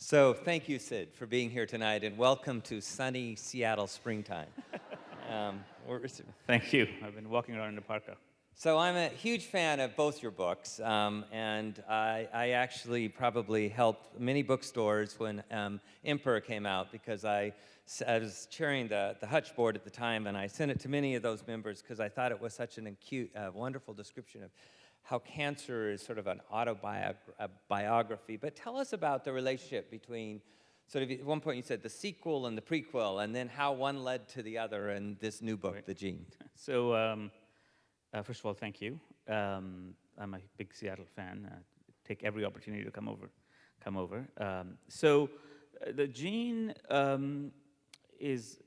So thank you, Sid, for being here tonight, and welcome to sunny Seattle springtime. Um, we're- Thank you. I've been walking around in the parka. so I'm a huge fan of both your books, and I actually probably helped many bookstores when Emperor came out, because I was chairing the Hutch board at the time, and I sent it to many of those members because I thought it was such an acute, wonderful description of how cancer is sort of an autobiography. But tell us about the relationship between, sort of, at one point you said the sequel and the prequel, and then how one led to the other in this new book, Right. The Gene. So, first of all, thank you. I'm a big Seattle fan. Take every opportunity to come over. The Gene is,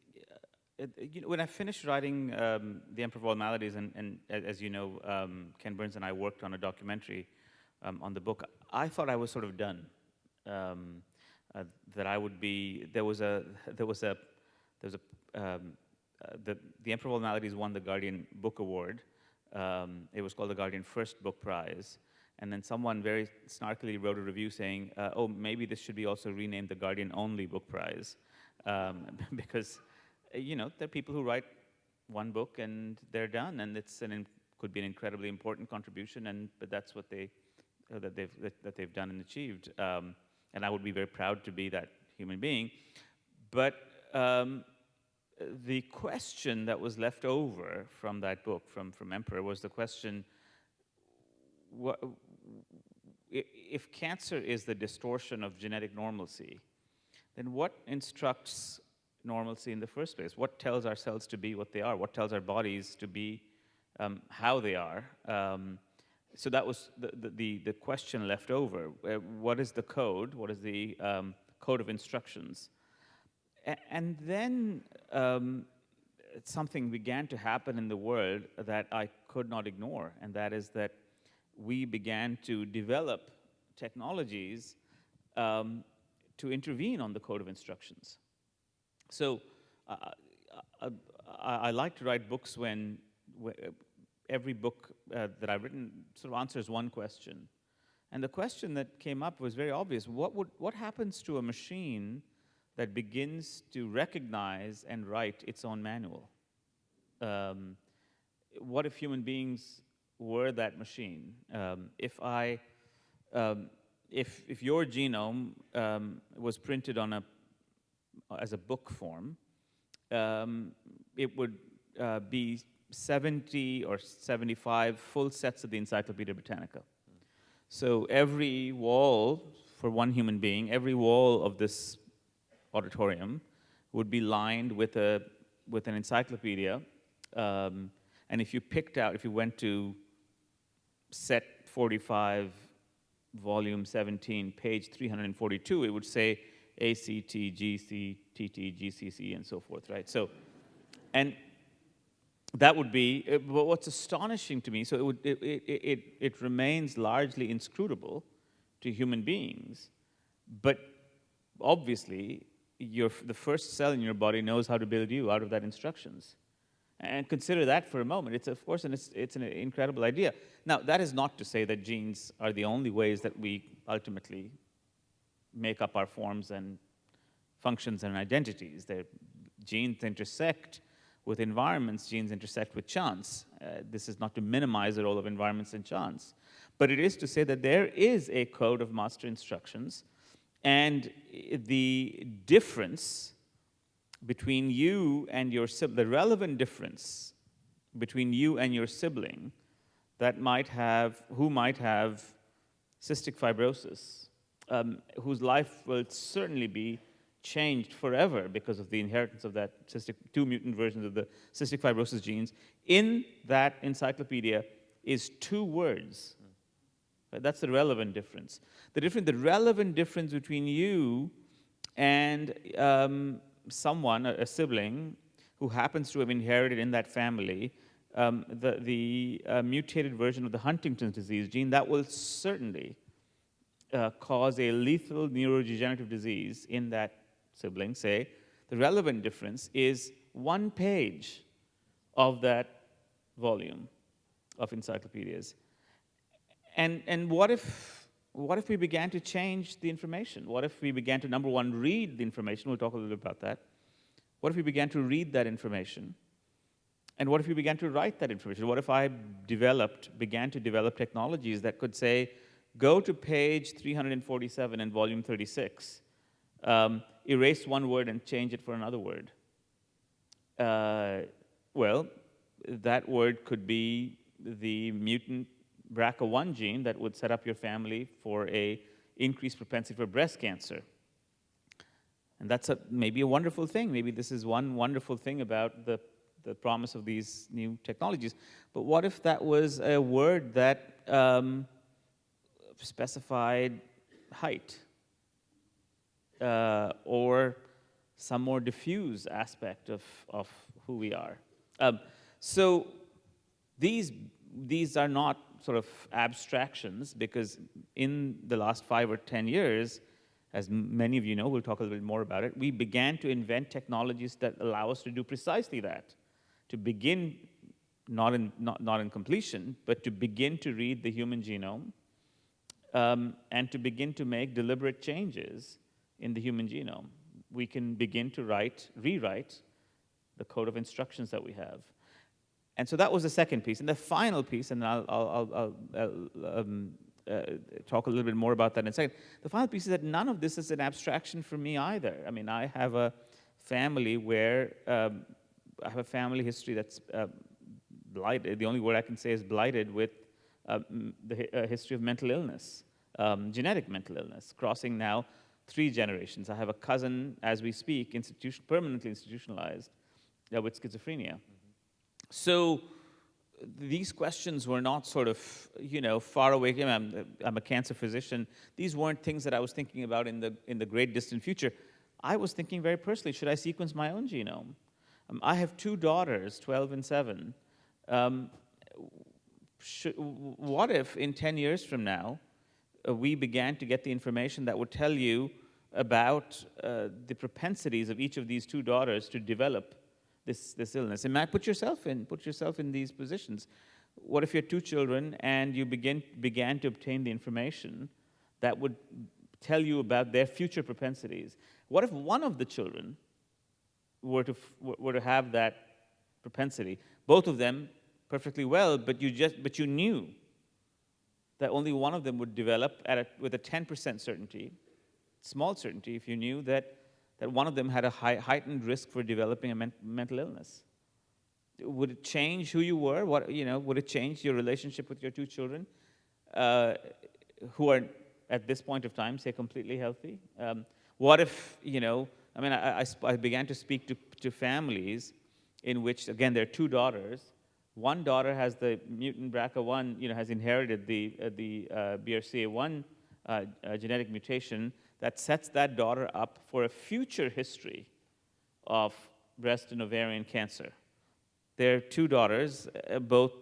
when I finished writing The Emperor of All Maladies, and as you know, Ken Burns and I worked on a documentary on the book, I thought I was sort of done. That I would be. The Emperor of All Maladies won the Guardian Book Award. It was called the Guardian First Book Prize. And then someone very snarkily wrote a review saying, oh, maybe this should be also renamed the Guardian Only Book Prize. Because, there are people who write one book and they're done, and could be an incredibly important contribution, but that's what they've done and achieved. And I would be very proud to be that human being. But the question that was left over from that book, from Emperor, was the question, if cancer is the distortion of genetic normalcy, then what instructs normalcy in the first place? What tells our cells to be what they are? What tells our bodies to be how they are? So that was the question left over. What is the code? What is the code of instructions? And then something began to happen in the world that I could not ignore, and that is that we began to develop technologies to intervene on the code of instructions. So I like to write books when every book that I've written sort of answers one question. And the question that came up was very obvious. What happens to a machine that begins to recognize and write its own manual? What if human beings were that machine? If your genome was printed as a book form, it would be 70 or 75 full sets of the Encyclopedia Britannica. So every wall, for one human being, every wall of this auditorium would be lined with an encyclopedia. And if you went to set 45, volume 17, page 342, it would say ACT, GC, TT, GCC, and so forth, right? So, and that would be, but what's astonishing to me, so it remains largely inscrutable to human beings, but obviously, the first cell in your body knows how to build you out of that instructions. And consider that for a moment. It's, of course, it's an incredible idea. Now, that is not to say that genes are the only ways that we ultimately make up our forms and functions and identities. Genes intersect with environments, genes intersect with chance. This is not to minimize the role of environments and chance, but it is to say that there is a code of master instructions, and the difference between you and your sibling, the relevant difference between you and your sibling who might have cystic fibrosis, whose life will certainly be changed forever because of the inheritance of that two mutant versions of the cystic fibrosis genes, in that encyclopedia is 2 words. Right? That's the relevant difference. The relevant difference between you and someone, a sibling, who happens to have inherited in that family the mutated version of the Huntington's disease gene, that will certainly cause a lethal neurodegenerative disease in that sibling, say, the relevant difference is 1 page of that volume of encyclopedias. And what if what if we began to change the information? What if we began to, number one, read the information? We'll talk a little bit about that. What if we began to read that information? And what if we began to write that information? What if I began to develop technologies that could say, go to page 347 in volume 36, erase one word and change it for another word? Well, that word could be the mutant BRCA1 gene that would set up your family for a increased propensity for breast cancer. And that's maybe a wonderful thing. Maybe this is one wonderful thing about the promise of these new technologies. But what if that was a word that specified height or some more diffuse aspect of who we are? So these are not sort of abstractions, because in the last 5 or 10 years, as many of you know, we'll talk a little bit more about it, we began to invent technologies that allow us to do precisely that, to begin, not in completion, but to begin to read the human genome, and to begin to make deliberate changes in the human genome. We can begin to rewrite the code of instructions that we have. And so that was the second piece. And the final piece, and I'll talk a little bit more about that in a second. The final piece is that none of this is an abstraction for me either. I mean, I have a family where, I have a family history that's blighted. The only word I can say is blighted with the history of mental illness, genetic mental illness, crossing now 3 generations. I have a cousin, as we speak, permanently institutionalized with schizophrenia. So these questions were not sort of, far away. I'm a cancer physician. These weren't things that I was thinking about in the great distant future. I was thinking very personally, should I sequence my own genome? I have 2 daughters, 12 and 7. What if in 10 years from now, we began to get the information that would tell you about the propensities of each of these 2 daughters to develop this illness? And put yourself in these positions. What if you had 2 children and you began to obtain the information that would tell you about their future propensities? What if one of the children were to have that propensity, both of them perfectly well, but you knew that only one of them would develop with a 10% certainty, small certainty, if you knew that one of them had a heightened risk for developing a mental illness? Would it change who you were? Would it change your relationship with your 2 children, who are at this point of time, say, completely healthy? What if, I began to speak to families in which, again, there are 2 daughters. One daughter has the mutant BRCA1, has inherited the BRCA1 genetic mutation that sets that daughter up for a future history of breast and ovarian cancer. There are 2 daughters, both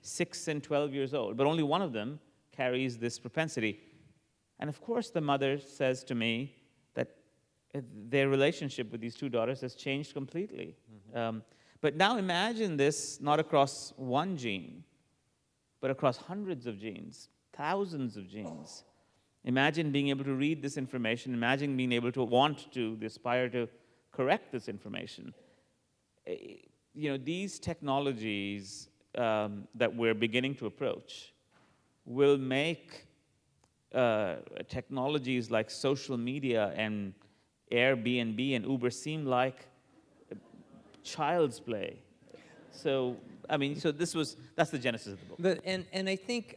6 and 12 years old, but only one of them carries this propensity. And of course, the mother says to me that their relationship with these 2 daughters has changed completely. Mm-hmm. But now imagine this not across one gene, but across hundreds of genes, thousands of genes. Imagine being able to read this information. Imagine being able to aspire to correct this information. These technologies that we're beginning to approach will make technologies like social media and Airbnb and Uber seem like child's play. So that's the genesis of the book. But and I think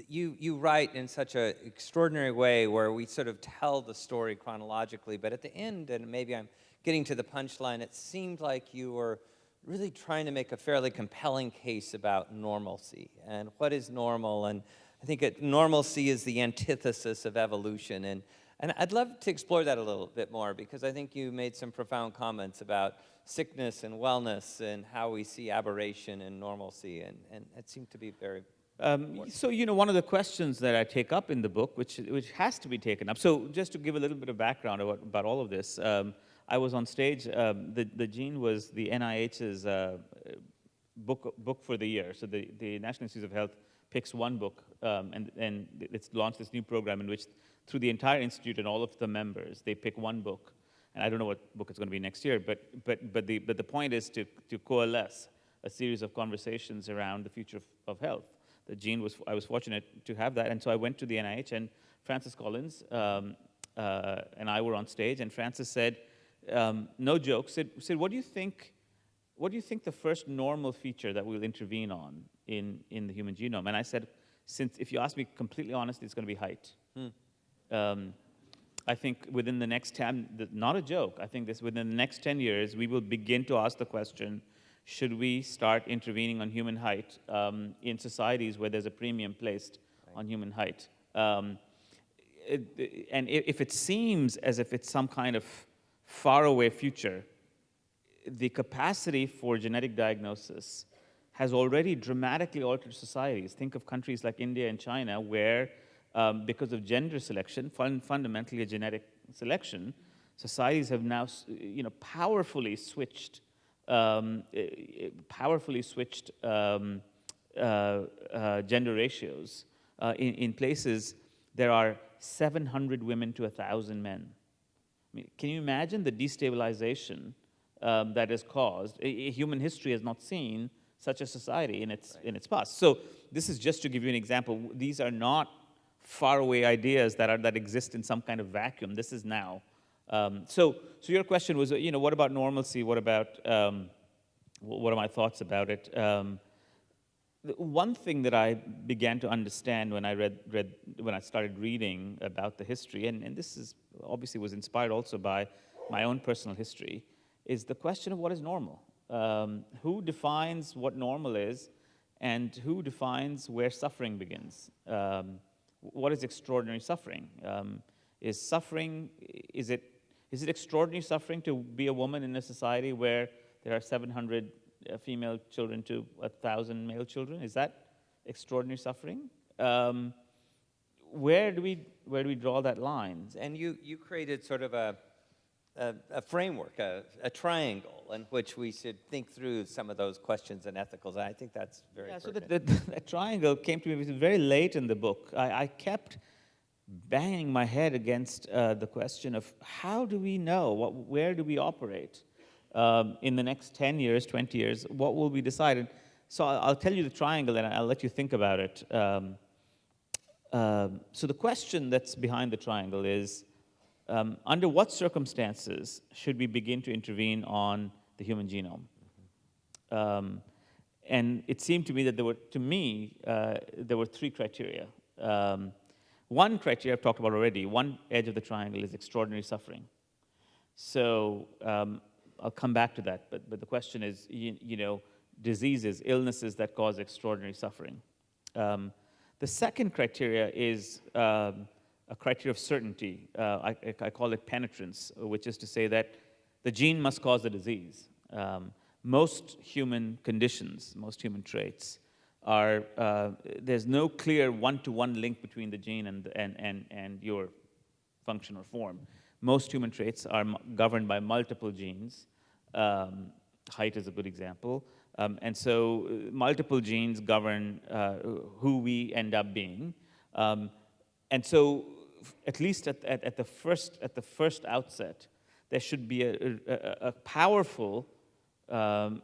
you write in such an extraordinary way where we sort of tell the story chronologically, but at the end, and maybe I'm getting to the punchline, it seemed like you were really trying to make a fairly compelling case about normalcy and what is normal. And I think normalcy is the antithesis of evolution. And I'd love to explore that a little bit more, because I think you made some profound comments about sickness and wellness and how we see aberration and normalcy, and it seemed to be very so, one of the questions that I take up in the book, which has to be taken up, so just to give a little bit of background about all of this, I was on stage, the gene was the NIH's book for the year, so the National Institutes of Health picks one book, and it's launched this new program in which, through the entire institute and all of the members, they pick one book. And I don't know what book it's going to be next year, but the point is to coalesce a series of conversations around the future of health. I was fortunate to have that, and so I went to the NIH, and Francis Collins and I were on stage, and Francis said, no joke, said, what do you think the first normal feature that we'll intervene on in the human genome? And I said, if you ask me completely honestly, it's going to be height. I think within the next 10, not a joke, I think within the next 10 years, we will begin to ask the question, should we start intervening on human height in societies where there's a premium placed on human height? And if it seems as if it's some kind of faraway future, the capacity for genetic diagnosis has already dramatically altered societies. Think of countries like India and China, where because of gender selection, fundamentally a genetic selection, societies have now, powerfully switched gender ratios. In places, there are 700 women to 1,000 men. I mean, can you imagine the destabilization that is caused? Human history has not seen such a society in its past. So this is just to give you an example. These are not faraway ideas that exist in some kind of vacuum. This is now. So your question was, what about normalcy? What are my thoughts about it? One thing that I began to understand when I started reading about the history, and this is obviously was inspired also by my own personal history, is the question of what is normal. Who defines what normal is, and who defines where suffering begins? What is extraordinary suffering? Is it extraordinary suffering to be a woman in a society where there are 700 female children to 1,000 male children? Is that extraordinary suffering? Where do we draw that line? And you created sort of a framework, a triangle in which we should think through some of those questions and ethicals. And I think that's very pertinent. So that triangle came to me very late in the book. I kept banging my head against the question of how do we know, where do we operate in the next 10 years, 20 years, what will be decided? So I'll tell you the triangle and I'll let you think about it. So the question that's behind the triangle is, under what circumstances should we begin to intervene on the human genome? And it seemed to me that there were three criteria. One criteria I've talked about already. One edge of the triangle is extraordinary suffering. So I'll come back to that, but the question is, diseases, illnesses that cause extraordinary suffering. The second criteria is a criteria of certainty. I call it penetrance, which is to say that the gene must cause the disease. Most human conditions, most human traits are, there's no clear one-to-one link between the gene and your function or form. Most human traits are governed by multiple genes. Height is a good example. And so multiple genes govern who we end up being. And so at least at the first outset, there should be a powerful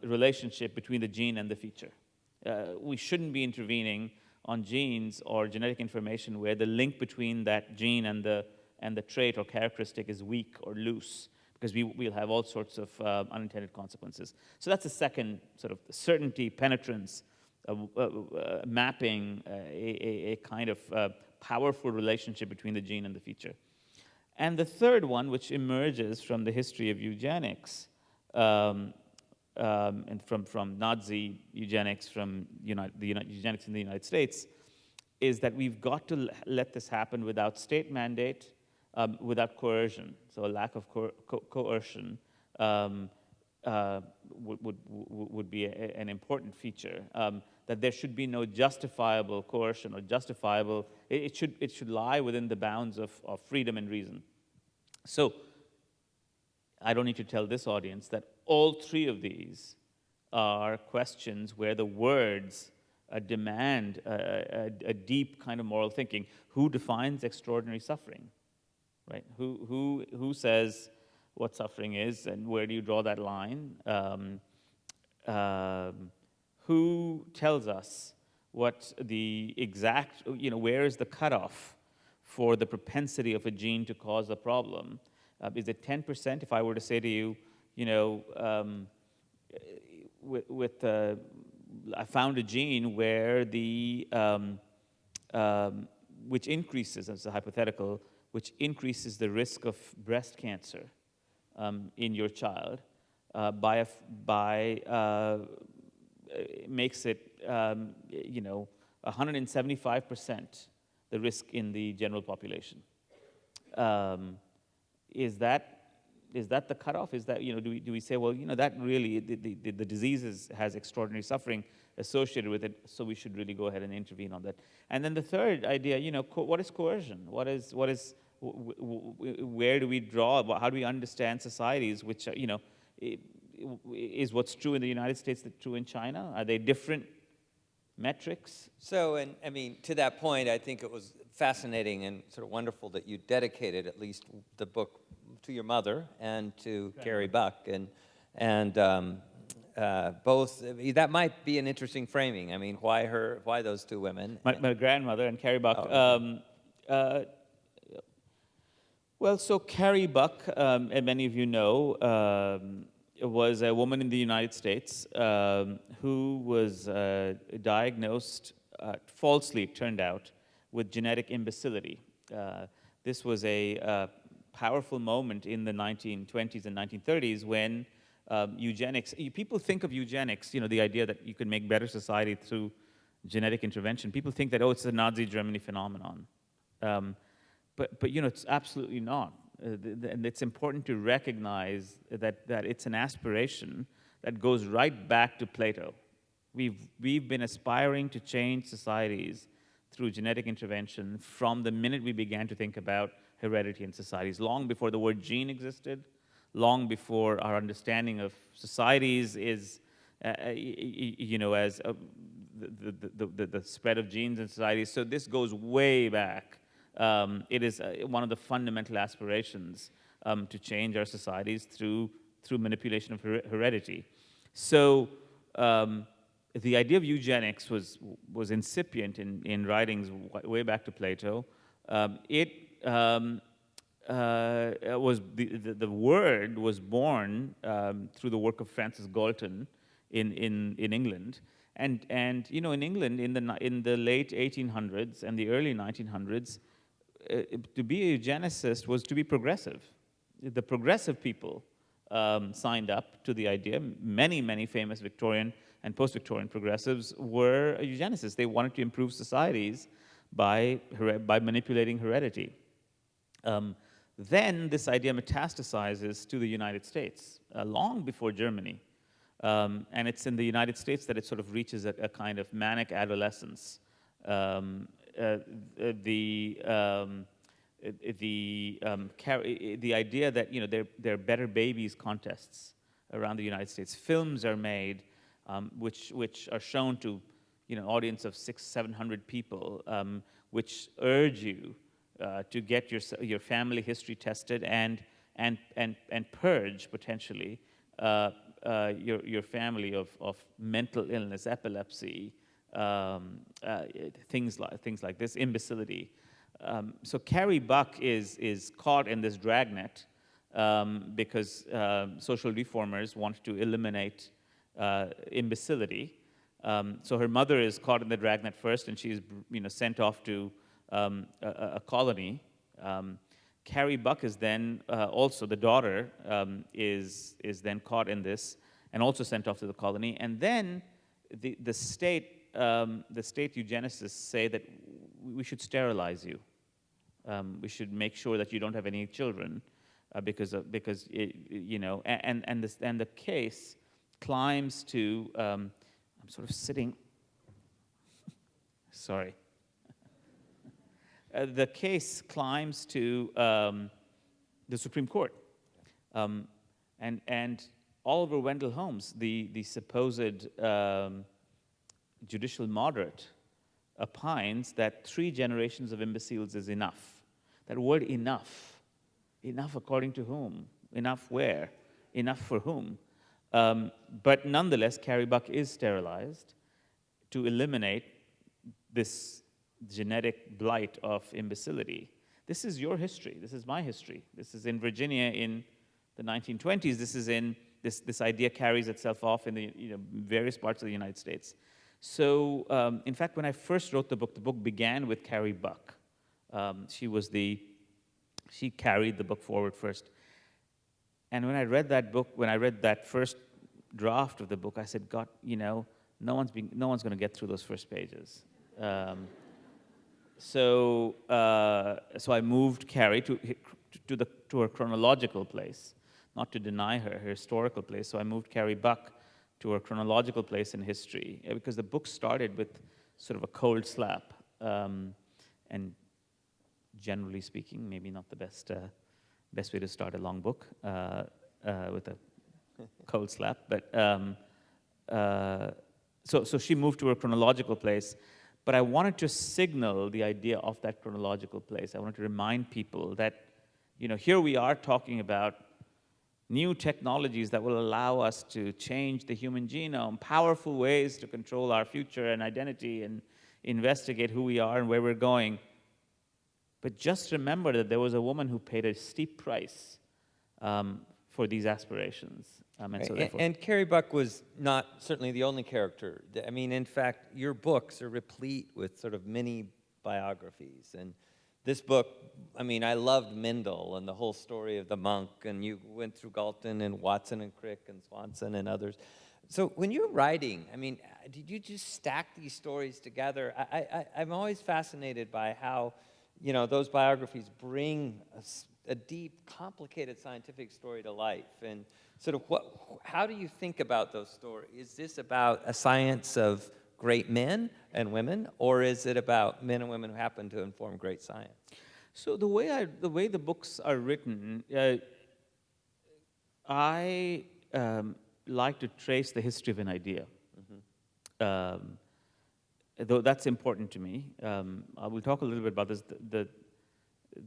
relationship between the gene and the feature. We shouldn't be intervening on genes or genetic information where the link between that gene and the trait or characteristic is weak or loose, because we'll have all sorts of unintended consequences. So that's the second sort of certainty, penetrance, mapping, a kind of powerful relationship between the gene and the feature. And the third one, which emerges from the history of eugenics, and from Nazi eugenics, from eugenics in the United States, is that we've got to let this happen without state mandate, without coercion. So a lack of coercion would be an important feature. That there should be no justifiable coercion or justifiable. It should lie within the bounds of freedom and reason. So I don't need to tell this audience that all three of these are questions where the words demand a deep kind of moral thinking. Who defines extraordinary suffering, right? Who says what suffering is, and where do you draw that line? Who tells us what the exact, where is the cutoff for the propensity of a gene to cause a problem? Is it 10%? If I were to say to you, I found a gene where which increases, as a hypothetical, which increases the risk of breast cancer in your child makes it 175% the risk in the general population. Is that the cutoff? Is that, do we say, well, that really, the disease has extraordinary suffering associated with it, so we should really go ahead and intervene on that. And then the third idea, what is coercion? Where do we draw? How do we understand societies which, is what's true in the United States that's true in China? Are they different metrics? So, and I mean, to that point, I think it was fascinating and sort of wonderful that you dedicated at least the book to your mother and to Carrie Buck, and both. That might be an interesting framing. I mean, why those two women? My grandmother and Carrie Buck. Oh. Well, so Carrie Buck, and many of you know, was a woman in the United States who was diagnosed, falsely it turned out, with genetic imbecility. This was a powerful moment in the 1920s and 1930s when eugenics, people think of eugenics, the idea that you can make better society through genetic intervention. People think that, it's a Nazi Germany phenomenon. But it's absolutely not. And it's important to recognize that it's an aspiration that goes right back to Plato. We've been aspiring to change societies through genetic intervention from the minute we began to think about heredity in societies, long before the word gene existed, long before our understanding of societies is, as the spread of genes in societies. So this goes way back. It is one of the fundamental aspirations to change our societies through manipulation of heredity. So the idea of eugenics was incipient in writings way back to Plato. The word was born through the work of Francis Galton in England, and in England in the late 1800s and the early 1900s. To be a eugenicist was to be progressive. The progressive people signed up to the idea. Many famous Victorian and post-Victorian progressives were eugenicists. They wanted to improve societies by manipulating heredity. Then this idea metastasizes to the United States, long before Germany. And it's in the United States that it sort of reaches a kind of manic adolescence. The idea that there are better babies contests around the United States. Films are made which are shown to audience of 600-700 people, which urge you to get your family history tested and purge potentially your family of mental illness, epilepsy. Things like this, imbecility. So Carrie Buck is caught in this dragnet because social reformers want to eliminate imbecility. So her mother is caught in the dragnet first, and she's sent off to a colony. Carrie Buck is then also the daughter is then caught in this and also sent off to the colony, and then the state eugenicists say that we should sterilize you. We should make sure that you don't have any children, because the case climbs to. I'm sort of sitting. Sorry. The case climbs to the Supreme Court, and Oliver Wendell Holmes, the supposed judicial moderate opines that 3 generations of imbeciles is enough. That word enough according to whom? Enough where? Enough for whom? But nonetheless, Carrie Buck is sterilized to eliminate this genetic blight of imbecility. This is your history. This is my history. This is in Virginia in the 1920s. This is in this idea carries itself off in the various parts of the United States. So, in fact, when I first wrote the book began with Carrie Buck. She carried the book forward first. And when I read that book, when I read that first draft of the book, I said, God, no one's going to get through those first pages. So I moved Carrie to her chronological place, not to deny her historical place. So I moved Carrie Buck to her chronological place in history, because the book started with sort of a cold slap, and generally speaking, maybe not the best way to start a long book with a cold slap. But so she moved to her chronological place. But I wanted to signal the idea of that chronological place. I wanted to remind people that, here we are talking about new technologies that will allow us to change the human genome, powerful ways to control our future and identity and investigate who we are and where we're going. But just remember that there was a woman who paid a steep price for these aspirations. And Carrie Buck was not certainly the only character. I mean, in fact, your books are replete with sort of mini biographies. And this book, I mean, I loved Mendel and the whole story of the monk, and you went through Galton and Watson and Crick and Swanson and others. So when you're writing, I mean, did you just stack these stories together? I'm always fascinated by how, those biographies bring a deep, complicated scientific story to life. And sort of how do you think about those stories? Is this about a science of great men and women, or is it about men and women who happen to inform great science? So the way the books are written, I like to trace the history of an idea. Mm-hmm. Though that's important to me. I will talk a little bit about this.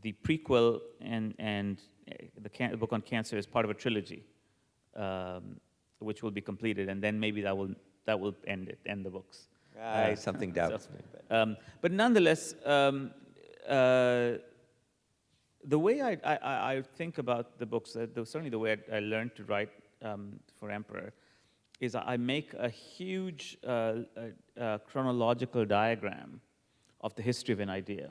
The prequel and the book on cancer is part of a trilogy, which will be completed, and then maybe that will end the books. Something doubts me. But nonetheless, the way I think about the books, certainly the way I learned to write for Emperor, is I make a huge chronological diagram of the history of an idea.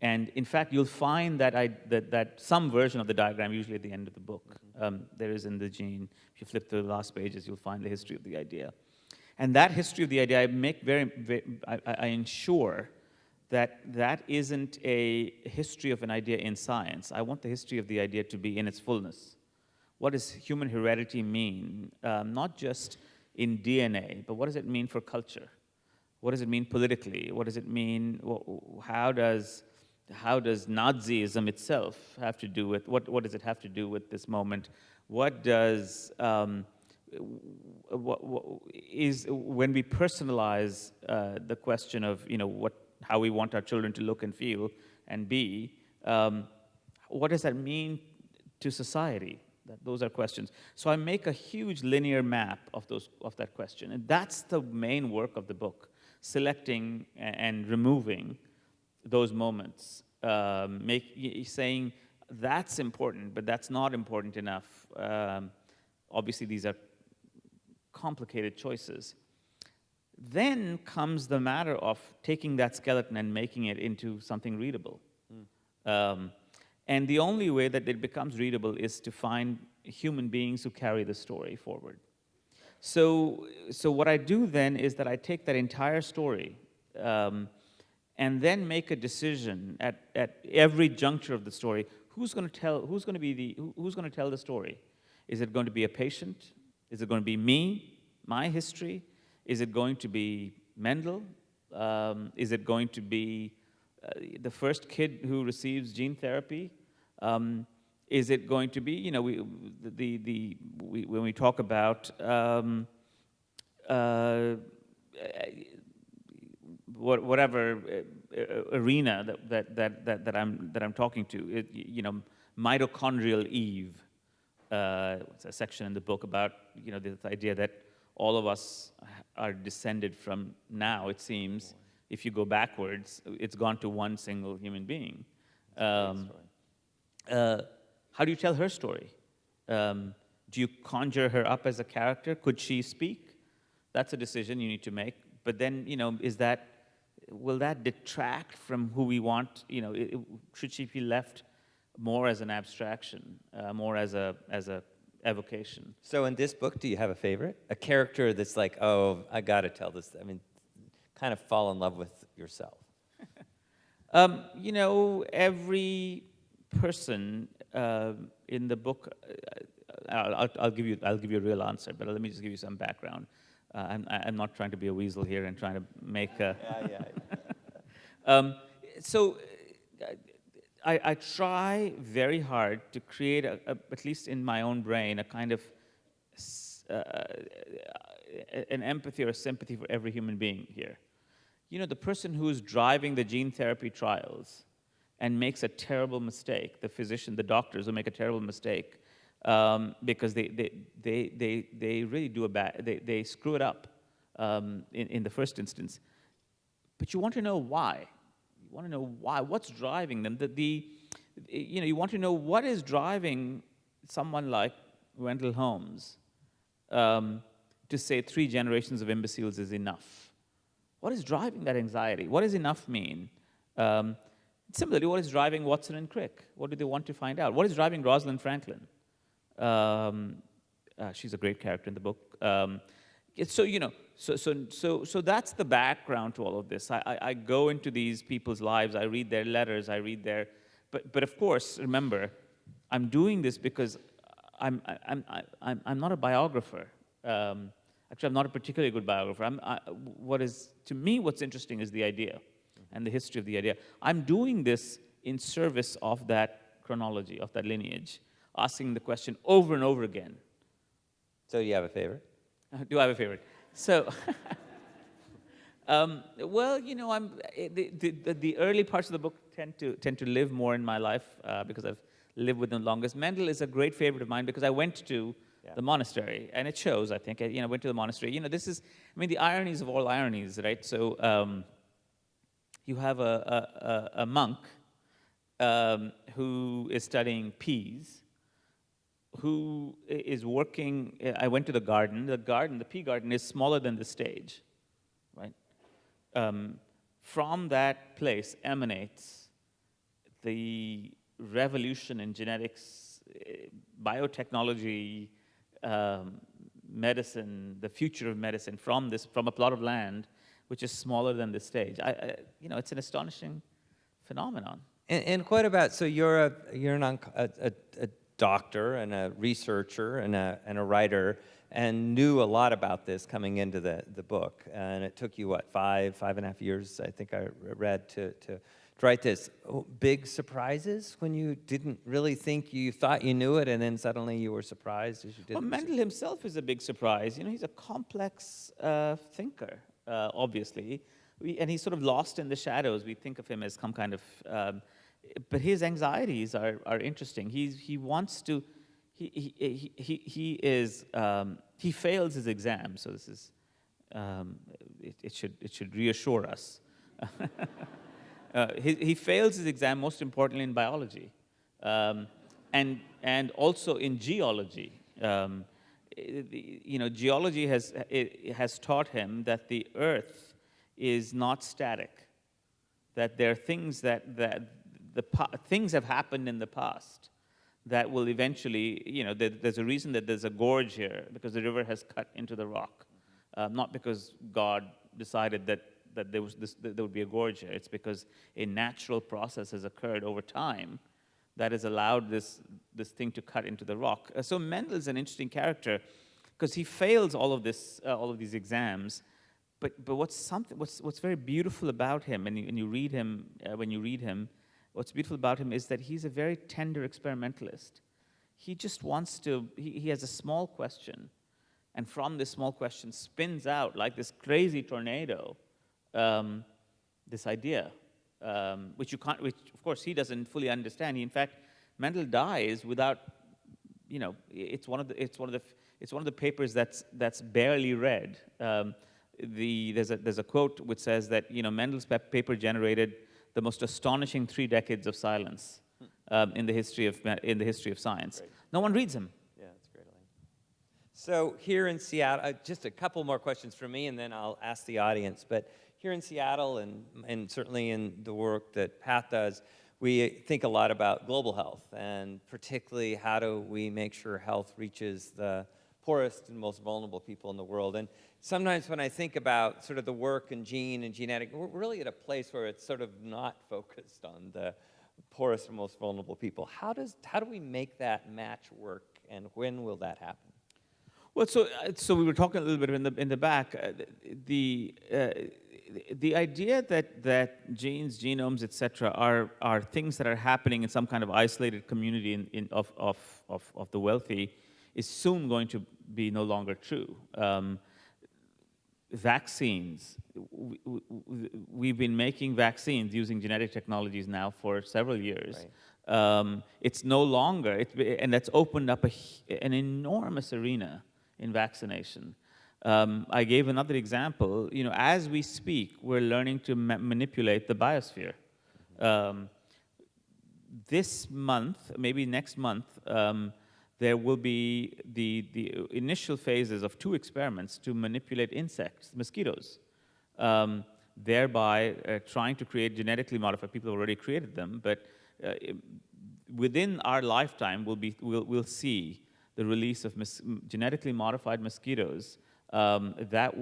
And in fact, you'll find that some version of the diagram, usually at the end of the book, there is in the gene. If you flip to the last pages, you'll find the history of the idea. And that history of the idea, I ensure that isn't a history of an idea in science. I want the history of the idea to be in its fullness. What does human heredity mean? Not just in DNA, but what does it mean for culture? What does it mean politically? What does it mean? How does Nazism itself have to do with what does it have to do with this moment? What does when we personalize the question of how we want our children to look and feel and be, what does that mean to society? Those are questions. So I make a huge linear map of that question, and that's the main work of the book: selecting and removing those moments, saying that's important, but that's not important enough. Obviously, these are complicated choices. Then comes the matter of taking that skeleton and making it into something readable. And the only way that it becomes readable is to find human beings who carry the story forward. So what I do then is that I take that entire story and then make a decision at every juncture of the story. Who's going to tell the story? Is it going to be a patient? Is it going to be me, my history? Is it going to be Mendel? Is it going to be the first kid who receives gene therapy? Is it going to be, when we talk about uh, whatever arena that I'm talking to. Mitochondrial Eve. It's a section in the book about this idea that all of us are descended from now. It seems, if you go backwards, it's gone to one single human being. How do you tell her story? Do you conjure her up as a character? Could she speak? That's a decision you need to make. But then, will that detract from who we want? Should she be left more as an abstraction, more as a evocation? So in this book, do you have a favorite? A character that's like, oh, I got to tell this. I mean, kind of fall in love with yourself. Every person in the book. I'll give you a real answer, but let me just give you some background. I'm not trying to be a weasel here and trying to make a... So I try very hard to create, at least in my own brain, a kind of an empathy or a sympathy for every human being here. The person who's driving the gene therapy trials and makes a terrible mistake, the physician, the doctors who make a terrible mistake, because they really do they screw it up in the first instance. But you want to know why. You want to know why. What's driving them? You want to know what is driving someone like Wendell Holmes to say 3 generations of imbeciles is enough. What is driving that anxiety? What does enough mean? Similarly, what is driving Watson and Crick? What do they want to find out? What is driving Rosalind Franklin? She's a great character in the book. So that's the background to all of this. I go into these people's lives. I read their letters. I read their, but of course, remember, I'm doing this because I'm not a biographer. Actually, I'm not a particularly good biographer. To me, what's interesting is the idea and the history of the idea. I'm doing this in service of that chronology, of that lineage, asking the question over and over again. So you have a favorite? Do I have a favorite? So, well, the early parts of the book tend to live more in my life because I've lived with them longest. Mendel is a great favorite of mine because I went to the monastery, and it shows, I think. I went to the monastery. This is, the ironies of all ironies, right? So you have a monk who is studying peas, who is working. I went to the garden. The pea garden is smaller than the stage, right? From that place emanates the revolution in genetics, biotechnology, medicine, the future of medicine from a plot of land which is smaller than the stage. It's an astonishing phenomenon. And what about, so you're a doctor and a researcher and a writer, and knew a lot about this coming into the book, and it took you what, 5.5 years, I think I read, to write this. Big surprises when you didn't really think, you thought you knew it, and then suddenly you were surprised as you did. Well, Mendel himself is a big surprise. He's a complex thinker, obviously, and he's sort of lost in the shadows. We think of him as some kind of, but his anxieties are interesting. He wants to, he fails his exam. So this is, it should reassure us. He fails his exam, most importantly in biology, and also in geology. Geology has taught him that the Earth is not static. That there are things things have happened in the past that will eventually, there's a reason that there's a gorge here, because the river has cut into the rock, not because God decided that there would be a gorge here. It's because a natural process has occurred over time that has allowed this thing to cut into the rock. So Mendel is an interesting character because he fails all of these exams. But what's very beautiful about him, and you read him when you read him, what's beautiful about him is that he's a very tender experimentalist. He just wants to. He has a small question, And from this small question spins out, like this crazy tornado, this idea, which of course he doesn't fully understand. In fact, Mendel dies without, it's one of the papers that's barely read. There's a quote which says that Mendel's paper generated the most astonishing 3 decades of silence in the history of science. Great. No one reads him. Yeah, that's great. So here in Seattle, just a couple more questions from me, and then I'll ask the audience. But here in Seattle, and certainly in the work that Pat does, we think a lot about global health, and particularly how do we make sure health reaches the poorest and most vulnerable people in the world. And sometimes when I think about sort of the work in gene and genetic, we're really at a place where it's sort of not focused on the poorest and most vulnerable people. How do we make that match work, and when will that happen? Well, so we were talking a little bit in the back. The idea that genes, genomes, etc., are things that are happening in some kind of isolated community of the wealthy is soon going to be no longer true. Vaccines. We've been making vaccines using genetic technologies now for several years. Right. It's no longer, and that's opened up an enormous arena in vaccination. I gave another example. As we speak, we're learning to manipulate the biosphere. This month, maybe next month, there will be the initial phases of 2 experiments to manipulate insects, mosquitoes, thereby trying to create genetically modified. People have already created them, but within our lifetime, we'll see the release of genetically modified mosquitoes that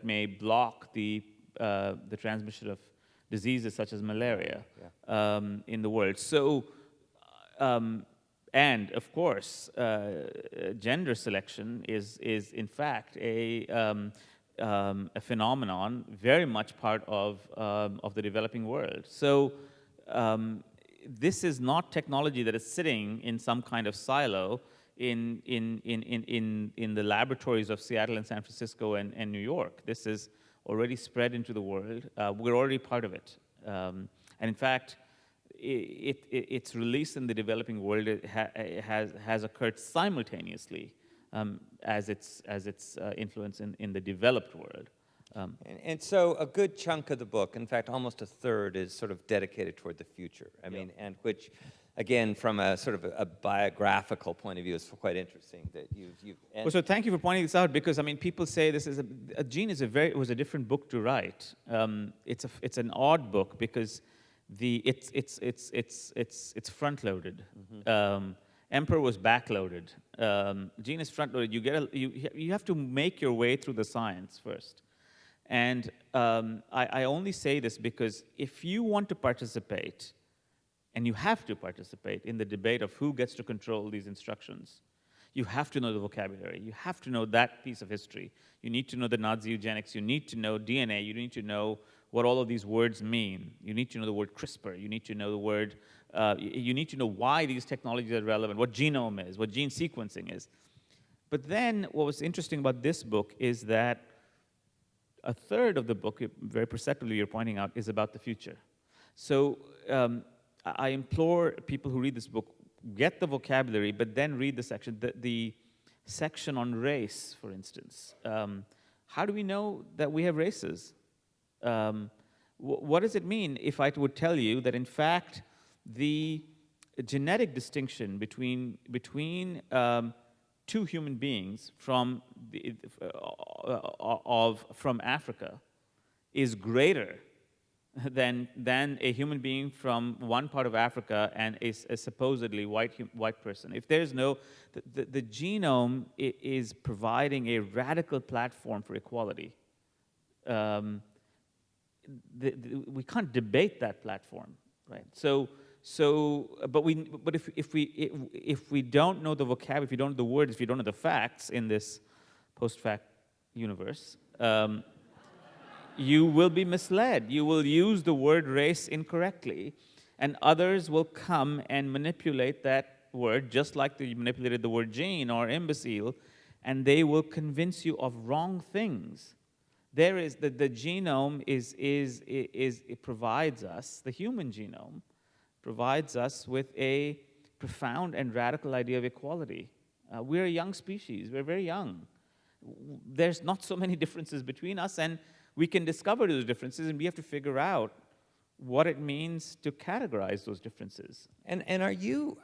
may block the transmission of diseases such as malaria in the world. So. And of course, gender selection is in fact a phenomenon very much part of the developing world. So this is not technology that is sitting in some kind of silo in the laboratories of Seattle and San Francisco and New York. This is already spread into the world. We're already part of it. And in fact, its release in the developing world has occurred simultaneously as its influence in the developed world. And so a good chunk of the book, in fact, almost a third, is sort of dedicated toward the future. I mean, and which, again, from a sort of a biographical point of view, is quite interesting that you've. Well, so thank you for pointing this out, because I mean, people say this is a gene was a different book to write. It's an odd book because it's front-loaded. Mm-hmm. Emperor was back-loaded. Gene is front-loaded. You have to make your way through the science first. And I only say this because if you want to participate, and you have to participate in the debate of who gets to control these instructions, you have to know the vocabulary. You have to know that piece of history. You need to know the Nazi eugenics. You need to know DNA. You need to know what all of these words mean. You need to know the word CRISPR. You need to know the word, you need to know why these technologies are relevant, what genome is, what gene sequencing is. But then what was interesting about this book is that a third of the book, very perceptibly you're pointing out, is about the future. So I implore people who read this book, get the vocabulary, but then read the section. The section on race, for instance. How do we know that we have races? What does it mean if I would tell you that, in fact, the genetic distinction between two human beings from Africa is greater than a human being from one part of Africa and a supposedly white person? If there's no, the genome is providing a radical platform for equality. We can't debate that platform, right? But if we don't know the vocabulary, if we don't know the words, if we don't know the facts in this post-fact universe, you will be misled. You will use the word race incorrectly, and others will come and manipulate that word, just like you manipulated the word gene or imbecile, and they will convince you of wrong things. There is the genome it provides us, the human genome provides us with a profound and radical idea of equality. We're a young species. We're very young. There's not so many differences between us, and we can discover those differences, and we have to figure out what it means to categorize those differences. And are you,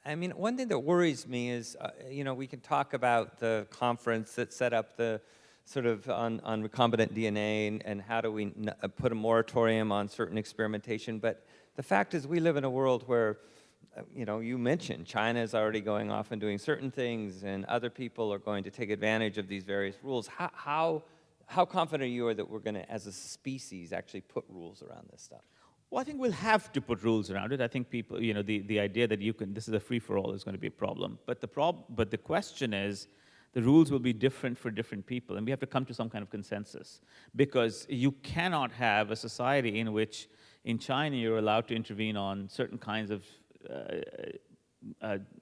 I mean, one thing that worries me is, we can talk about the conference that set up the sort of on recombinant DNA and how do we put a moratorium on certain experimentation, but the fact is we live in a world where, you mentioned China is already going off and doing certain things, and other people are going to take advantage of these various rules. How confident are you that we're going to, as a species, actually put rules around this stuff? Well, I think we'll have to put rules around it. I think people, the idea that this is a free-for-all is going to be a problem. But the question is, the rules will be different for different people, and we have to come to some kind of consensus. Because you cannot have a society in which, in China, you're allowed to intervene on certain kinds of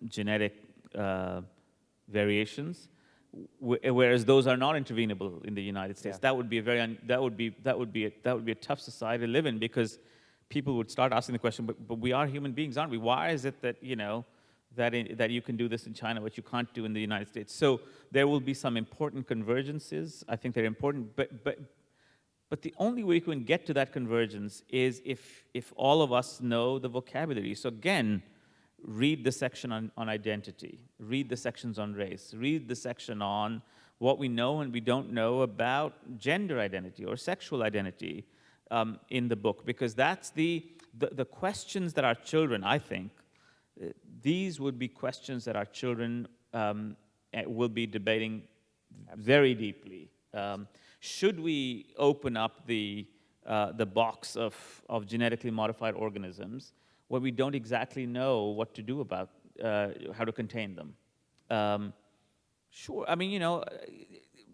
genetic variations, whereas those are not intervenable in the United States. Yeah. That would be a tough society to live in, because people would start asking the question, but we are human beings, aren't we? Why is it that that you can do this in China, what you can't do in the United States? So there will be some important convergences. I think they're important, but the only way we can get to that convergence is if all of us know the vocabulary. So again, read the section on identity, read the sections on race, read the section on what we know and we don't know about gender identity or sexual identity in the book, because that's the questions that our children, I think, these would be questions that our children will be debating very deeply. Should we open up the box of genetically modified organisms where we don't exactly know what to do about how to contain them? Sure. I mean,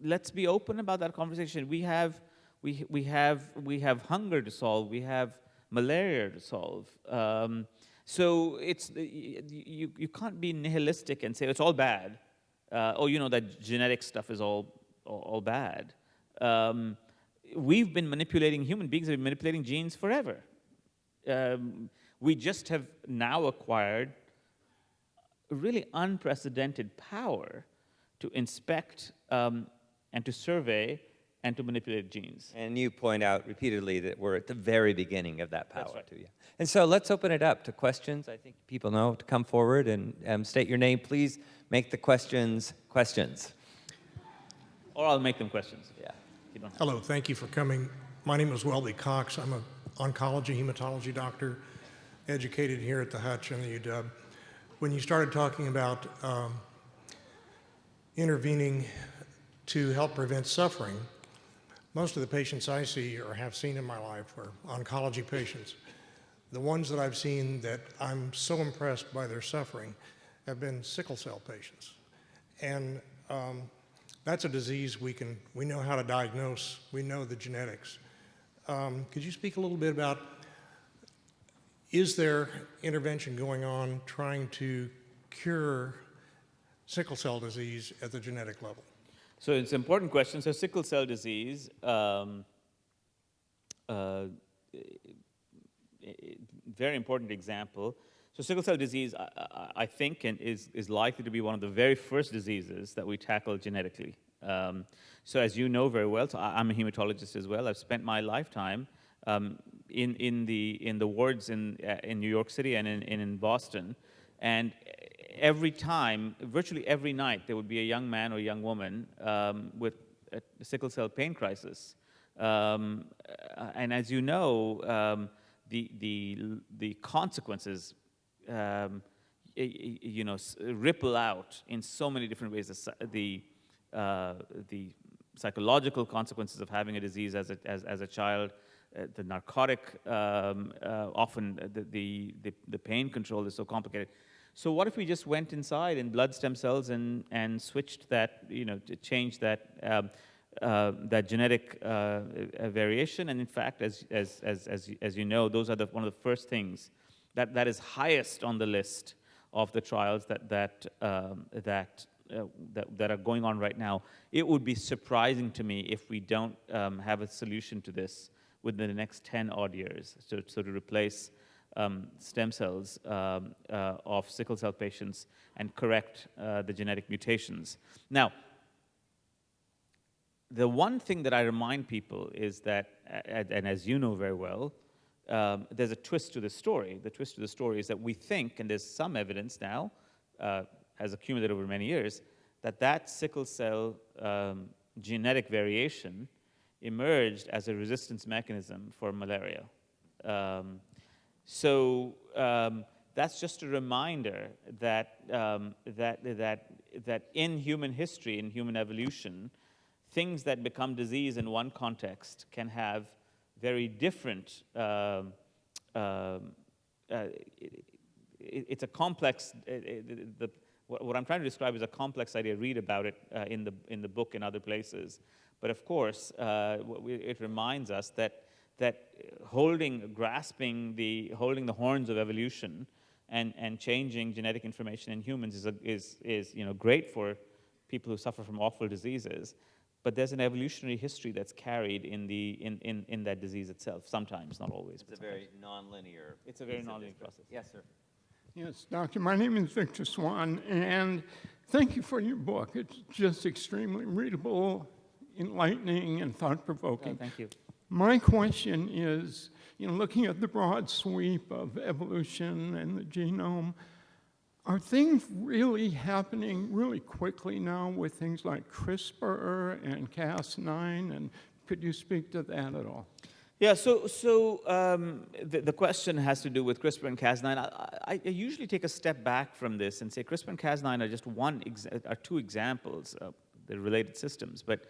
let's be open about that conversation. We have hunger to solve. We have malaria to solve. So it's you can't be nihilistic and say it's all bad. That genetic stuff is all bad. We've been manipulating, human beings have been manipulating genes forever. We just have now acquired a really unprecedented power to inspect and to survey and to manipulate genes. And you point out repeatedly that we're at the very beginning of that power. That's right. Too, yeah. And so let's open it up to questions. I think people know to come forward and state your name. Please make the questions questions. Or I'll make them questions. Yeah. Hello, thank you for coming. My name is Welby Cox. I'm an oncology, hematology doctor, educated here at the Hutch and the UW. When you started talking about intervening to help prevent suffering, most of the patients I see or have seen in my life are oncology patients. The ones that I've seen that I'm so impressed by their suffering have been sickle cell patients. And that's a disease we know how to diagnose, we know the genetics. Could you speak a little bit about, is there intervention going on trying to cure sickle cell disease at the genetic level? So it's an important question. So sickle cell disease, very important example. So sickle cell disease, I think, is likely to be one of the very first diseases that we tackle genetically. So as you know very well, so I'm a hematologist as well. I've spent my lifetime in the wards in New York City and in Boston, and every time, virtually every night, there would be a young man or a young woman with a sickle cell pain crisis. And as you know, the consequences, ripple out in so many different ways. The psychological consequences of having a disease as a child, the narcotic, often the pain control is so complicated. So what if we just went inside in blood stem cells and switched that, to change that that genetic variation? And in fact, as you know, those are one of the first things that is highest on the list of the trials that are going on right now. It would be surprising to me if we don't have a solution to this within the next 10 odd years. So to replace stem cells of sickle cell patients and correct the genetic mutations. Now, the one thing that I remind people is that, and as you know very well, there's a twist to the story. The twist to the story is that we think, and there's some evidence now, has accumulated over many years, that sickle cell genetic variation emerged as a resistance mechanism for malaria. So that's just a reminder that that in human history, in human evolution, things that become disease in one context can have very different. It's a complex. What I'm trying to describe is a complex idea. Read about it in the book and other places. But of course, it reminds us that grasping the horns of evolution and changing genetic information in humans is great for people who suffer from awful diseases. But there's an evolutionary history that's carried in that disease itself. Sometimes, not always. It's a very nonlinear. It's a very nonlinear process. Yes, sir. Yes, Doctor, my name is Victor Swan, and thank you for your book. It's just extremely readable, enlightening, and thought-provoking. Oh, thank you. My question is, looking at the broad sweep of evolution and the genome, are things really happening really quickly now with things like CRISPR and Cas9, and could you speak to that at all? Yeah, so the question has to do with CRISPR and Cas9. I usually take a step back from this and say CRISPR and Cas9 are just two examples. They're related systems, but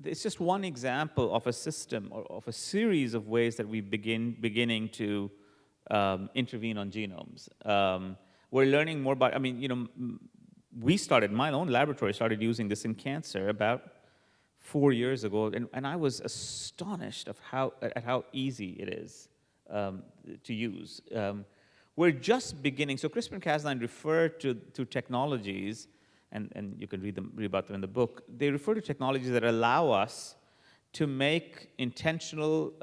it's just one example of a system or of a series of ways that we beginning to intervene on genomes. We're learning more about. My own laboratory started using this in cancer about 4 years ago, and I was astonished at how easy it is to use. We're just beginning. So CRISPR and Cas9 refer to technologies, and you can read about them in the book. They refer to technologies that allow us to make intentional,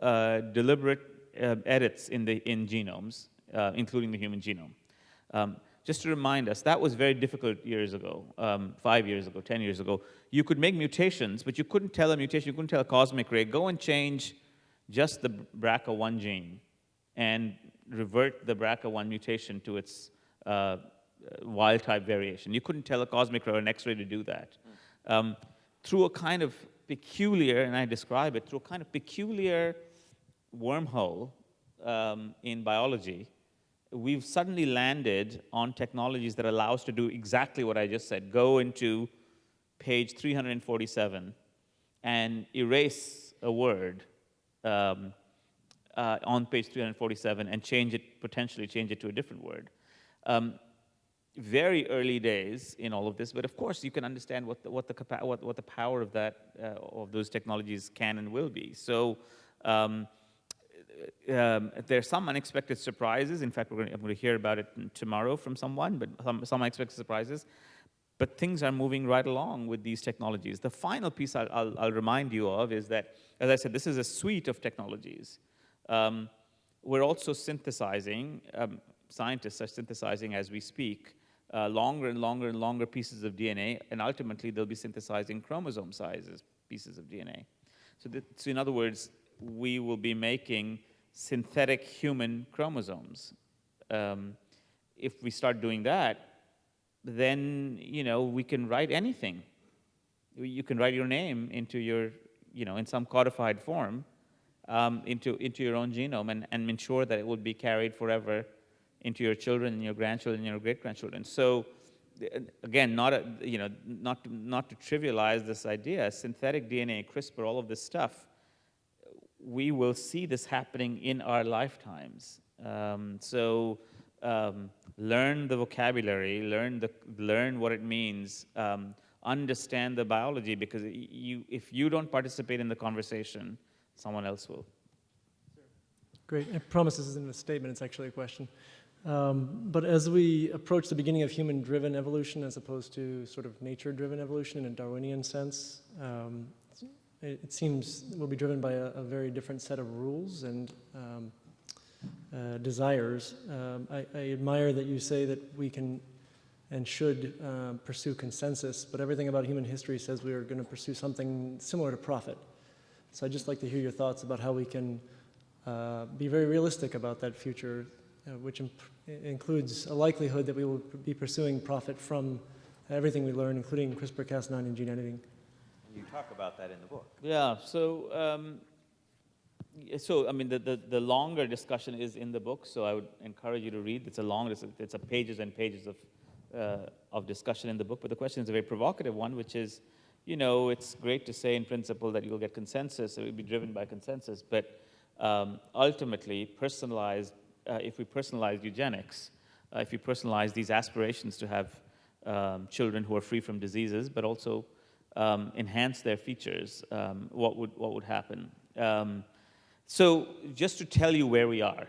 deliberate edits in genomes, including the human genome. Just to remind us, that was very difficult years ago, 5 years ago, 10 years ago. You could make mutations, but you couldn't tell a mutation, you couldn't tell a cosmic ray, go and change just the BRCA1 gene and revert the BRCA1 mutation to its wild-type variation. You couldn't tell a cosmic ray or an X-ray to do that. Through a kind of peculiar, and I describe it, through a kind of peculiar wormhole in biology, we've suddenly landed on technologies that allow us to do exactly what I just said. Go into page 347 and erase a word on page 347 and potentially change it to a different word. Very early days in all of this, but of course you can understand what the power of of those technologies can and will be. So. There are some unexpected surprises. In fact, I'm going to hear about it tomorrow from someone, but some unexpected surprises. But things are moving right along with these technologies. The final piece I'll remind you of is that, as I said, this is a suite of technologies. We're also synthesizing, scientists are synthesizing as we speak, longer and longer and longer pieces of DNA, and ultimately they'll be synthesizing chromosome sizes pieces of DNA. So in other words, we will be making synthetic human chromosomes. If we start doing that, then we can write anything. You can write your name into your, in some codified form, into your own genome, and ensure that it will be carried forever into your children and your grandchildren and your great-grandchildren. So, again, not to trivialize this idea, synthetic DNA, CRISPR, all of this stuff. We will see this happening in our lifetimes. Learn the vocabulary, learn what it means, understand the biology, because if you don't participate in the conversation, someone else will. Great. I promise this isn't a statement, it's actually a question. But as we approach the beginning of human-driven evolution as opposed to sort of nature-driven evolution in a Darwinian sense, it seems we'll be driven by a very different set of rules and desires. I admire that you say that we can and should pursue consensus, but everything about human history says we are going to pursue something similar to profit. So I'd just like to hear your thoughts about how we can be very realistic about that future, which includes a likelihood that we will be pursuing profit from everything we learn, including CRISPR-Cas9 and gene editing. And you talk about that in the book. Yeah, so I mean, the longer discussion is in the book, so I would encourage you to read. It's a pages and pages of discussion in the book, but the question is a very provocative one, which is, it's great to say in principle that you'll get consensus, it will be driven by consensus, but ultimately, if we personalize eugenics, if we personalize these aspirations to have children who are free from diseases, but also enhance their features, what would happen? So just to tell you where we are,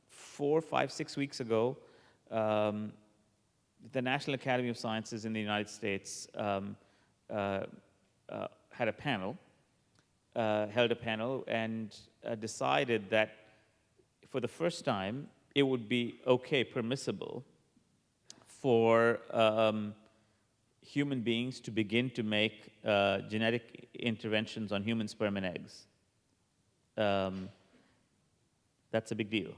4, 5, 6 weeks ago, the National Academy of Sciences in the United States had a panel, held a panel, and decided that for the first time, it would be permissible for human beings to begin to make genetic interventions on human sperm and eggs. That's a big deal.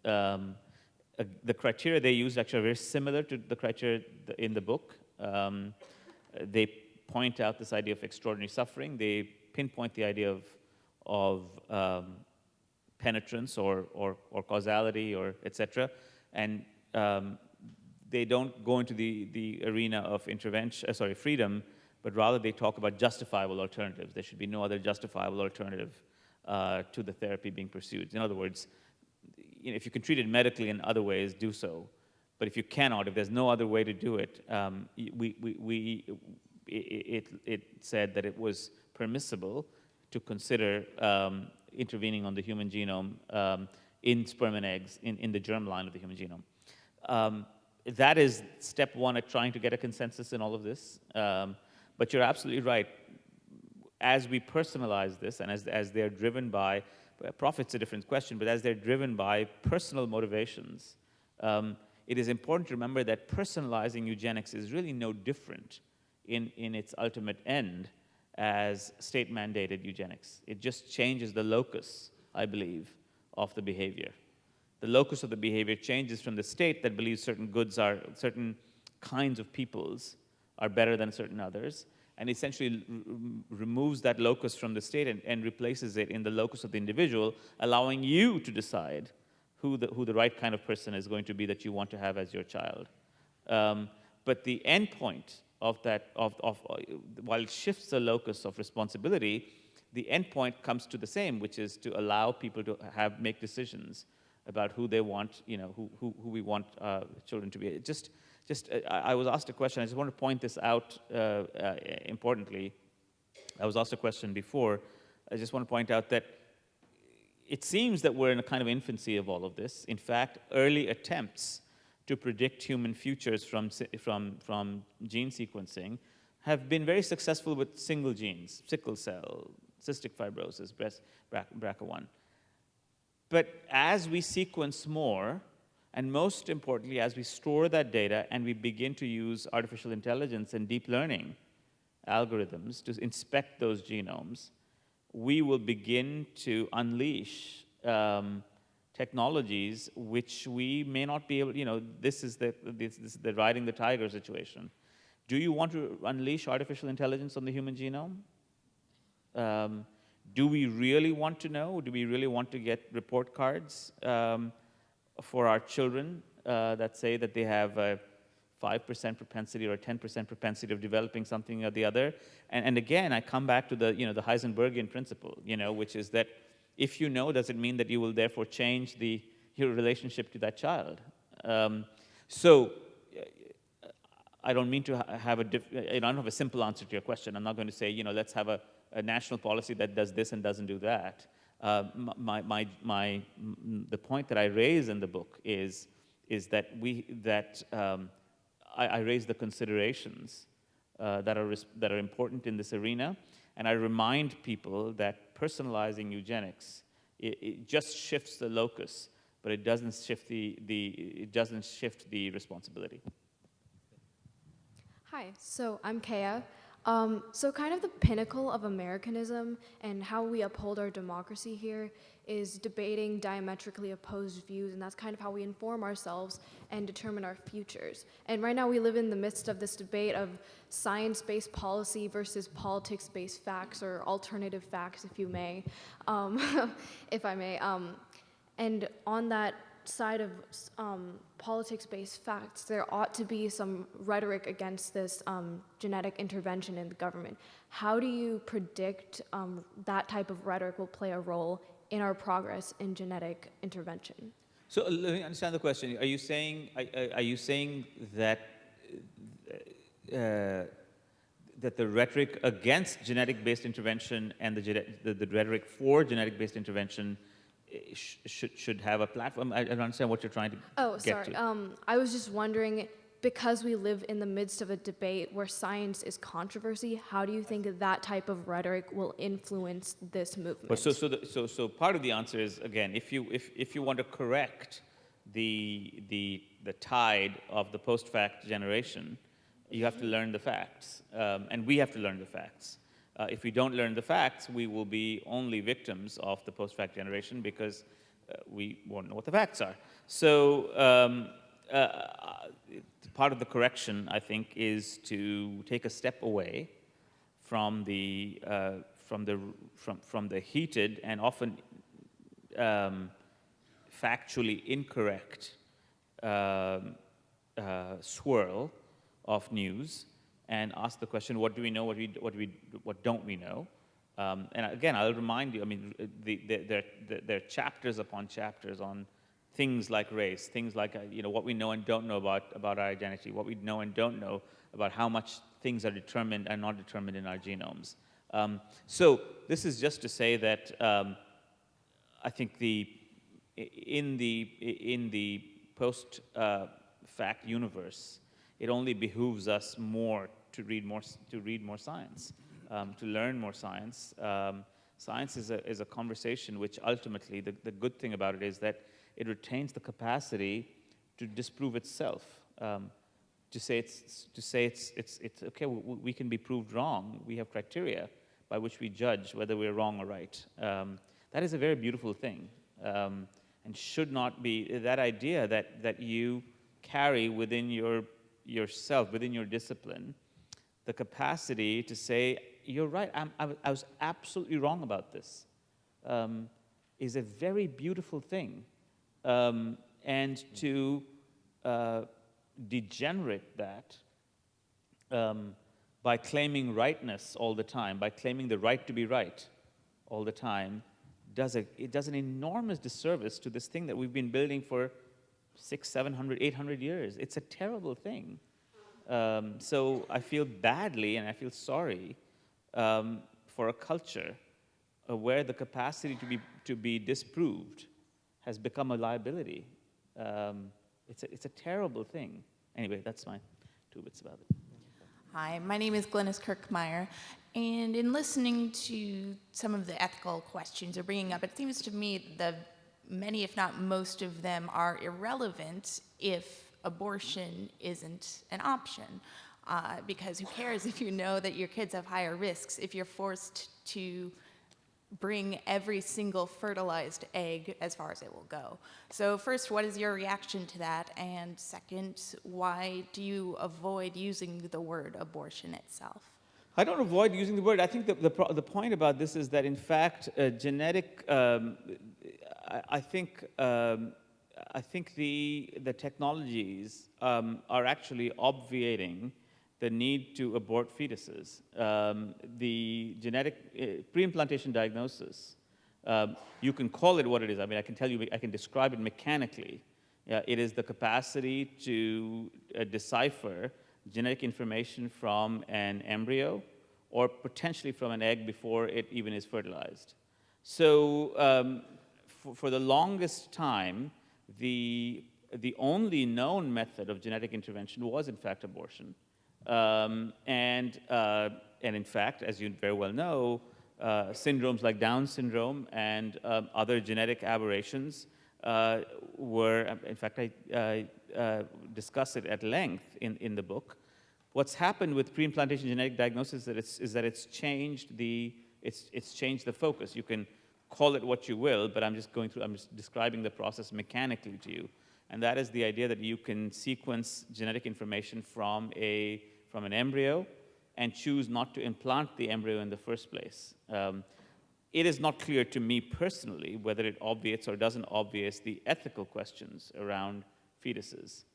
The criteria they used actually are very similar to the criteria in the book. They point out this idea of extraordinary suffering. They pinpoint the idea of penetrance or causality or etc. And they don't go into the arena of freedom, but rather they talk about justifiable alternatives. There should be no other justifiable alternative to the therapy being pursued. In other words, if you can treat it medically in other ways, do so. But if you cannot, if there's no other way to do it, it said that it was permissible to consider intervening on the human genome in sperm and eggs, in the germline of the human genome. That is step one at trying to get a consensus in all of this. But you're absolutely right. As we personalize this, and as they're driven by, profit's a different question, but as they're driven by personal motivations, it is important to remember that personalizing eugenics is really no different in its ultimate end as state-mandated eugenics. It just changes the locus, I believe, of the behavior. The locus of the behavior changes from the state that believes certain kinds of peoples are better than certain others, and essentially removes that locus from the state and replaces it in the locus of the individual, allowing you to decide who the right kind of person is going to be that you want to have as your child. But the end point of that, while it shifts the locus of responsibility, the end point comes to the same, which is to allow people to make decisions about who they want, who we want children to be. I was asked a question. I just want to point this out importantly. I was asked a question before. I just want to point out that it seems that we're in a kind of infancy of all of this. In fact, early attempts to predict human futures from gene sequencing have been very successful with single genes, sickle cell, cystic fibrosis, BRCA1. But as we sequence more, and most importantly, as we store that data and we begin to use artificial intelligence and deep learning algorithms to inspect those genomes, we will begin to unleash technologies which we may not be able, this is the riding the tiger situation. Do you want to unleash artificial intelligence on the human genome? Do we really want to know? Do we really want to get report cards for our children that say that they have a 5% propensity or a 10% propensity of developing something or the other? And again, I come back to the Heisenbergian principle, which is that if you know, does it mean that you will therefore change your relationship to that child? So I don't mean to have I don't have a simple answer to your question. I'm not going to say, let's have a national policy that does this and doesn't do that. The point that I raise in the book is that I raise the considerations that are important in this arena, and I remind people that personalizing eugenics it just shifts the locus, but it doesn't shift the responsibility. Hi, so I'm Kea. So kind of the pinnacle of Americanism and how we uphold our democracy here is debating diametrically opposed views, and that's kind of how we inform ourselves and determine our futures. And right now we live in the midst of this debate of science-based policy versus politics-based facts, or alternative facts, if you may, if I may. And on that side of politics-based facts, there ought to be some rhetoric against this genetic intervention in the government. How do you predict that type of rhetoric will play a role in our progress in genetic intervention? So let me understand the question. Are you saying that that the rhetoric against genetic-based intervention and the rhetoric for genetic-based intervention should have a platform? I don't understand what you're trying to get to. I was just wondering, because we live in the midst of a debate where science is controversy, how do you think that type of rhetoric will influence this movement? But so part of the answer is, again, if you want to correct the tide of the post-fact generation, you have to learn the facts, and we have to learn the facts. If we don't learn the facts, we will be only victims of the post-fact generation because we won't know what the facts are. So part of the correction, I think, is to take a step away from the heated and often factually incorrect swirl of news, and ask the question: what do we know? What don't we know? And again, I'll remind you. I mean, there are chapters upon chapters on things like race, things like what we know and don't know about our identity, what we know and don't know about how much things are determined and not determined in our genomes. So this is just to say that I think in the post-fact universe, it only behooves us more to read more science, to learn more science. Science is a conversation which ultimately, the good thing about it is that it retains the capacity to disprove itself. To say it's okay, we can be proved wrong. We have criteria by which we judge whether we're wrong or right. That is a very beautiful thing, and should not be that idea that you carry within yourself, within your discipline, the capacity to say, you're right, I was absolutely wrong about this, is a very beautiful thing. And to degenerate that by claiming rightness all the time, by claiming the right to be right all the time, it does an enormous disservice to this thing that we've been building for 600, 700, 800 years. It's a terrible thing. So I feel badly and I feel sorry for a culture where the capacity to be disproved has become a liability. It's a terrible thing. Anyway, that's my 2 bits about it. Hi, my name is Glennis Kirkmeyer, and in listening to some of the ethical questions you're bringing up, it seems to me that many, if not most of them, are irrelevant if abortion isn't an option. Because who cares if you know that your kids have higher risks if you're forced to bring every single fertilized egg as far as it will go. So first, what is your reaction to that? And second, why do you avoid using the word abortion itself? I don't avoid using the word. I think the point about this is that, in fact, genetic. I think the technologies are actually obviating the need to abort fetuses. The genetic pre-implantation diagnosis, you can call it what it is. I mean, I can tell you, I can describe it mechanically. It is the capacity to decipher genetic information from an embryo or potentially from an egg before it even is fertilized. So for the longest time, the only known method of genetic intervention was, in fact, abortion. And in fact, as you very well know, syndromes like Down syndrome and other genetic aberrations were, in fact, I discuss it at length in the book. What's happened with pre-implantation genetic diagnosis is that it's changed the focus. You can call it what you will, but I'm just describing the process mechanically to you. And that is the idea that you can sequence genetic information from an embryo and choose not to implant the embryo in the first place. It is not clear to me personally whether it obviates or doesn't obviate the ethical questions around fetuses.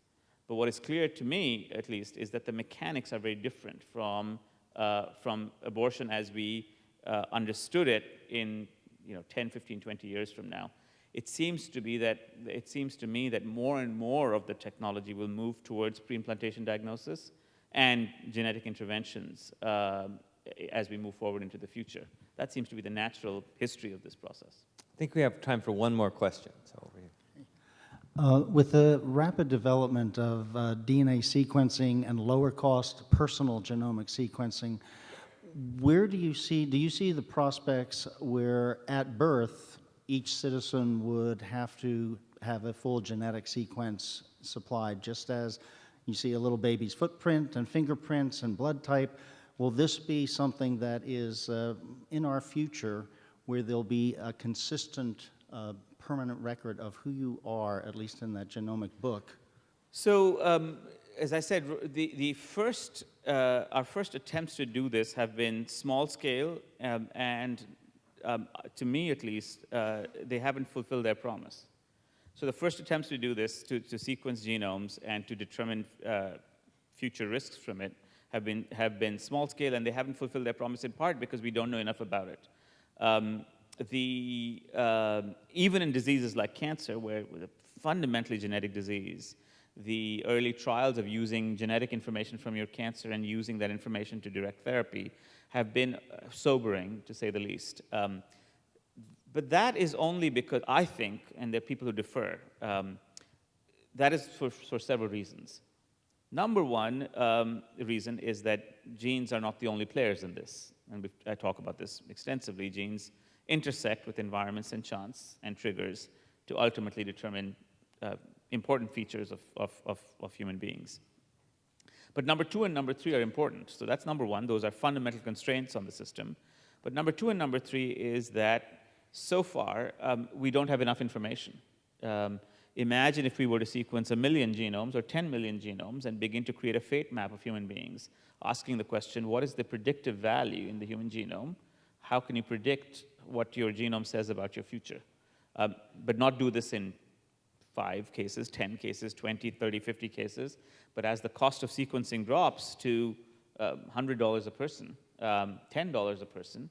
But what is clear to me, at least, is that the mechanics are very different from abortion as we understood it in 10, 15, 20 years from now. It seems to me that more and more of the technology will move towards pre-implantation diagnosis and genetic interventions as we move forward into the future. That seems to be the natural history of this process. I think we have time for one more question. So over here. With the rapid development of DNA sequencing and lower cost personal genomic sequencing, where do you see the prospects where at birth each citizen would have to have a full genetic sequence supplied, just as you see a little baby's footprint and fingerprints and blood type? Will this be something that is in our future where there'll be a consistent permanent record of who you are, at least in that genomic book? So, as I said, our first attempts to do this have been small scale, and to me at least, they haven't fulfilled their promise. So the first attempts to do this, to sequence genomes and to determine future risks from it, have been small scale, and they haven't fulfilled their promise in part because we don't know enough about it. Even in diseases like cancer, where with a fundamentally genetic disease, the early trials of using genetic information from your cancer and using that information to direct therapy have been sobering, to say the least. But that is only because, I think, and there are people who differ, that is for several reasons. Number one reason is that genes are not the only players in this. And I talk about this extensively. Genes intersect with environments and chance and triggers to ultimately determine important features of human beings. But number two and number three are important. So that's number one. Those are fundamental constraints on the system. But number two and number three is that so far, we don't have enough information. Imagine if we were to sequence 1 million genomes or 10 million genomes and begin to create a fate map of human beings, asking the question, what is the predictive value in the human genome? How can you predict what your genome says about your future? But not do this in 5 cases, 10 cases, 20, 30, 50 cases. But as the cost of sequencing drops to $100 a person, $10 a person,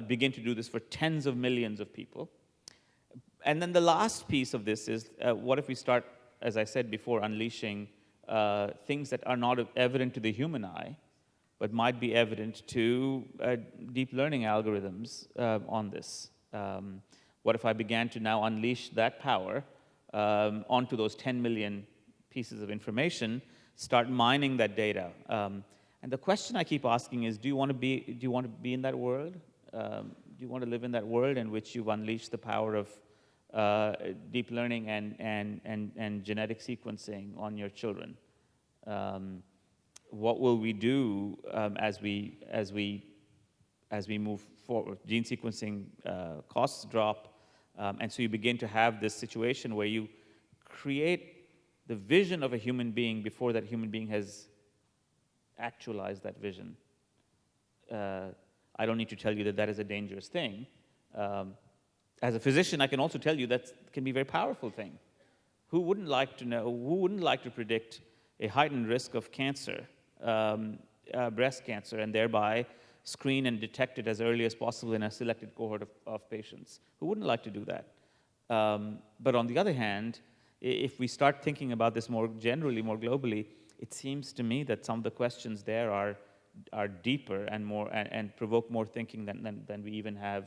begin to do this for tens of millions of people. And then the last piece of this is, what if we start, as I said before, unleashing things that are not evident to the human eye, but might be evident to deep learning algorithms on this? What if I began to now unleash that power onto those 10 million pieces of information, start mining that data? And the question I keep asking is, do you want to be in that world? Do you want to live in that world in which you've unleashed the power of deep learning and genetic sequencing on your children? What will we do as we move forward? Gene sequencing costs drop, and so you begin to have this situation where you create the vision of a human being before that human being has actualized that vision. I don't need to tell you that that is a dangerous thing. As a physician, I can also tell you that can be a very powerful thing. Who wouldn't like to know, who wouldn't like to predict a heightened risk of cancer, breast cancer, and thereby screen and detect it as early as possible in a selected cohort of patients? Who wouldn't like to do that? But on the other hand, if we start thinking about this more generally, more globally, it seems to me that some of the questions there are deeper and more and provoke more thinking than we even have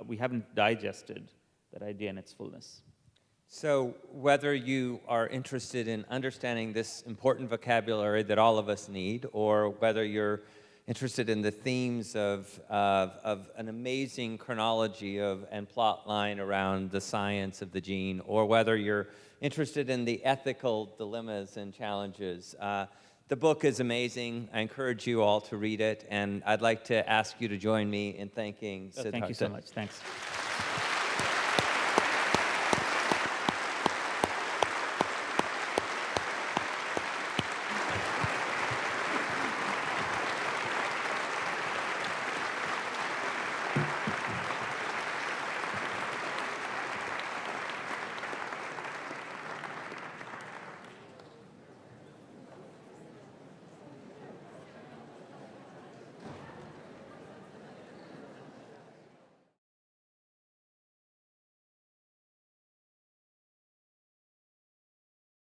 we haven't digested that idea in its fullness. So whether you are interested in understanding this important vocabulary that all of us need, or whether you're interested in the themes of an amazing chronology and plot line around the science of the gene, or whether you're interested in the ethical dilemmas and challenges, the book is amazing. I encourage you all to read it, and I'd like to ask you to join me in thanking Siddhartha. Thank you so much. Thanks.